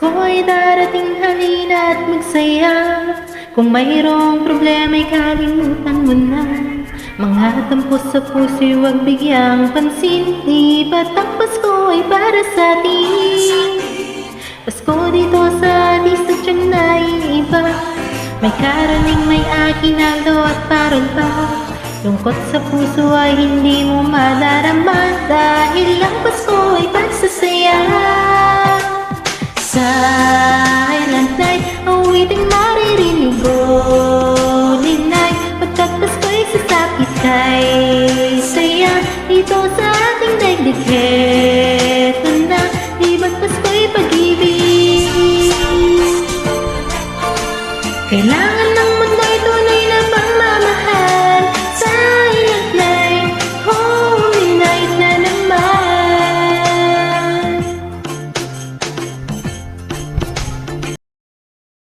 Pasko ay darating, halina at magsaya. Kung mayroong problema'y kalimutan mo na. Mga tampo sa puso'y huwag bigyang pansin. Di ba't ang Pasko ay para sa atin? Pasko dito sa ating sadyang naiiba. May karaning, may akinaldo at parol pa. Lungkot sa puso ay hindi mo madarama, dahil ang Pasko ay pagsasaya. Silent night, awiting maririnig, Holy night. Pagkat Pasko'y sasapit kay saya dito sa ating daigdig. Heto na, di ba't Pasko'y pag-ibig? Kailangan